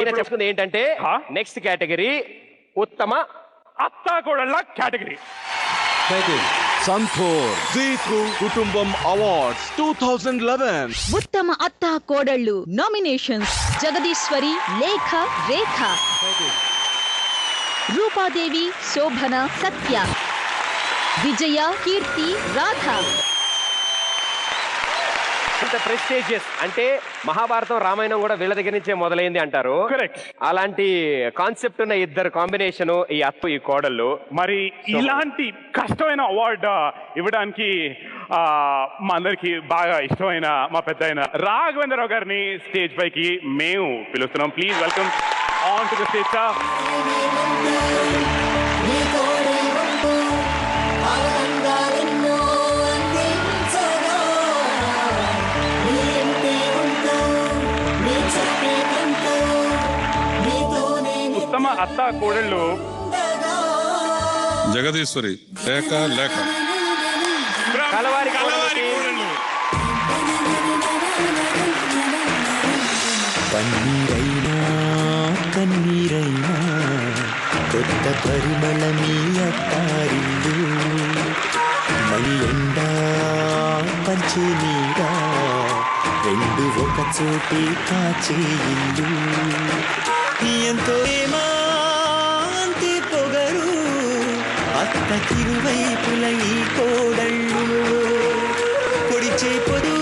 ఈయన చెప్తుంది ఏంటంటే నెక్స్ట్ కేటగిరీ ఉత్తమ అత్తాకోడళ్ళ కేటగిరీ. సంతూర్ జీతు కుటుంబం అవార్డ్స్ 2011. ఉత్తమ అత్తా కోడళ్ళు నామినేషన్స్: జగదీశ్వరి, లేఖ, రేఖ, రూపాదేవి, శోభన, సత్య, విజయ, కీర్తి, రాధ. అంత ప్రెస్టీజియస్ అంటే మహాభారతం రామాయణం కూడా వీళ్ళ దగ్గర నుంచే మొదలైంది అంటారు. కరెక్ట్. అలాంటి కాన్సెప్ట్ ఉన్న ఇద్దరు కాంబినేషన్ ఈ అత్త ఈ కోడళ్ళు. మరి ఇలాంటి కష్టమైన అవార్డు ఇవ్వడానికి మా అందరికి బాగా ఇష్టమైన మా పెద్ద అయిన రాఘవేంద్రరావు గారిని స్టేజ్ పైకి మేము పిలుస్తున్నాం. Please welcome on to the stage. ఉత్తమ అత్త కోడళ్ళు జగదీశ్వరి, లేఖ, లేఖ, కలవారి కోడళ్ళు. పన్నీరైనా కన్నీరైనా కొత్త పరిమళమీ అత్తారిల్లు, మణి ఎండా పంచే నీడా రెండు ఒక చోటి కాచే ఇల్లు. ఎంతో ఏమాంతి పొగరు అత్త తిరువైపుల ఈ కోడళ్ళు, పొడిచే పొడు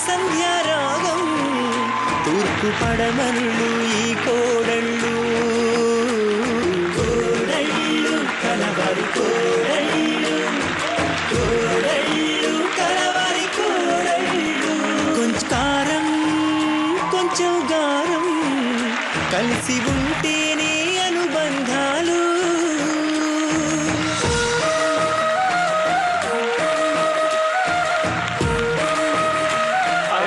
సంధ్యారాగం తూర్పు పడమల్లు ఈ కోడళ్ళు. కోడళ్ళు కలవారి కోడళ్ళు, కోడళ్ళు కలవారి కోడళ్ళు. కొంచెం కారం కొంచెం గారం కలిసి ఉంటేనే అనుబంధాలు.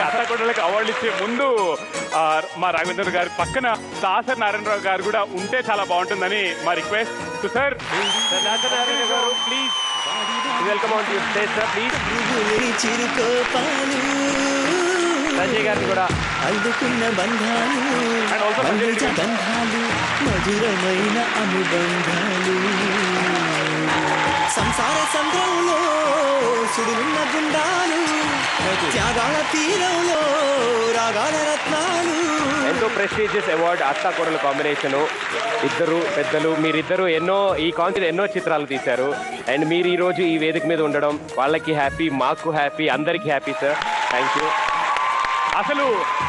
అత్తాకోడళ్ళకి అవార్డు ఇచ్చే ముందు మా రాఘవేంద్ర గారి పక్కన దాసరి నారాయణరావు గారు కూడా ఉంటే చాలా బాగుంటుందని మా request. Sir Narayana garu please welcome on to stage sir please. చిరుకోపాలు సంజయ్ గారిని కూడా అందుకున్న బంధాలు, మధుర బంధాలు, మధురమైన అనుబంధాలు. సంసార సంద్రంలో సుడులున్న గుండాలు, త్యాగాల తీరంలో రాగాల రత్నాలు. ఎంతో ప్రెస్టీజియస్ అవార్డ్ అత్తా కోడల కాంబినేషన్. ఇద్దరు పెద్దలు, మీరిద్దరు ఈ కాన్సెప్ట్ ఎన్నో చిత్రాలు తీశారు. అండ్ మీరు ఈ రోజు ఈ వేదిక మీద ఉండడం వాళ్ళకి హ్యాపీ, మాకు హ్యాపీ, అందరికీ హ్యాపీ సార్. Thank you. అసలు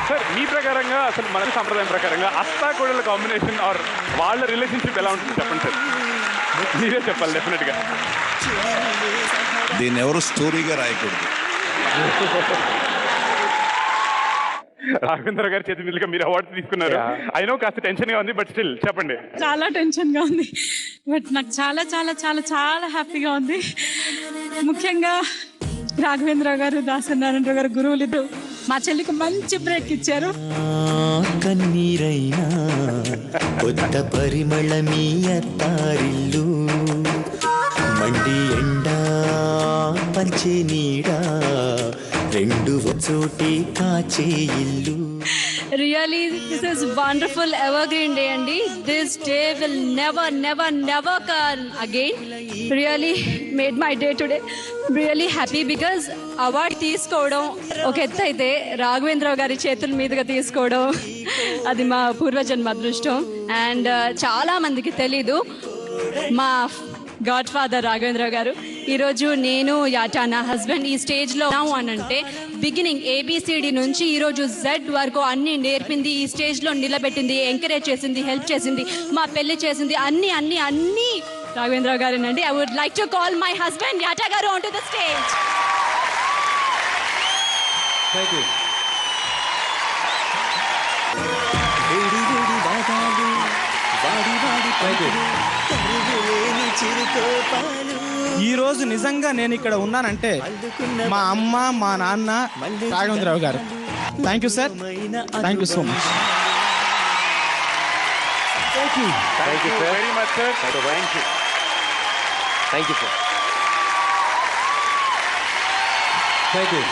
సార్ మీ ప్రకారంగా అసలు మన సంప్రదాయం ప్రకారంగా అత్తా కోడళ్ళ కాంబినేషన్ ఆర్ వాళ్ళ రిలేషన్షిప్ ఎలా ఉంటుంది చెప్పండి సార్. మీరే చెప్పాలి డెఫినెట్ గా. దీన్ని ఎవరు స్టోరీగా రాయకూడదు. రాఘవేంద్ర గారి చేతి మీదుగా మీరు అవార్డు తీసుకున్నారు. అయినో కాస్త టెన్షన్ గా ఉంది, బట్ స్టిల్ చెప్పండి. చాలా టెన్షన్ గా ఉంది, బట్ నాకు చాలా చాలా చాలా చాలా హ్యాపీగా ఉంది. ముఖ్యంగా రాఘవేంద్ర గారు, దాసరి నారాయణరావు గారు గురువులు ఇద్దరు మా చెల్లికి మంచి బ్రేక్ ఇచ్చారు. కన్నీరైనా కొత్త పరిమళమీ అత్తారిల్లు, మండి ఎండా పంచే నీడా రెండు చోటి కాచే ఇల్లు. Really, this is wonderful evergreen day andi. This day will never come again. Really made my day today. Really happy because award తీసుకోవడం ఒక ఎత్తు అయితే రాఘవేంద్రరావు గారి చేతుల మీదుగా తీసుకోవడం అది మా పూర్వజన్మ అదృష్టం. అండ్ చాలా మందికి తెలీదు, మా గాడ్ ఫాదర్ రాఘవేంద్రరావు గారు ఈరోజు నేను యాటా నా హస్బెండ్ ఈ స్టేజ్లో ఉన్నాము అని అంటే బిగినింగ్ ABCD నుంచి ఈరోజు Z వరకు అన్ని నేర్పింది, ఈ స్టేజ్లో నిలబెట్టింది, ఎంకరేజ్ చేసింది, హెల్ప్ చేసింది, మా పెళ్లి చేసింది, అన్ని అన్ని అన్ని రాఘవేంద్రరావు గారేనండి. I would like to call my husband Yata garu on to the stage. Thank you. వేడి వేడి వాదాలు, వాడి వాడి పలుకులు, కరువులేని చిరుకోపాలు. ఈ రోజు నిజంగా నేను ఇక్కడ ఉన్నానంటే మా అమ్మ, మా నాన్న, రాఘవేంద్రరావు గారు. Thank you sir, thank you so much. Thank you sir, very much sir. Thank you sir. Thank you.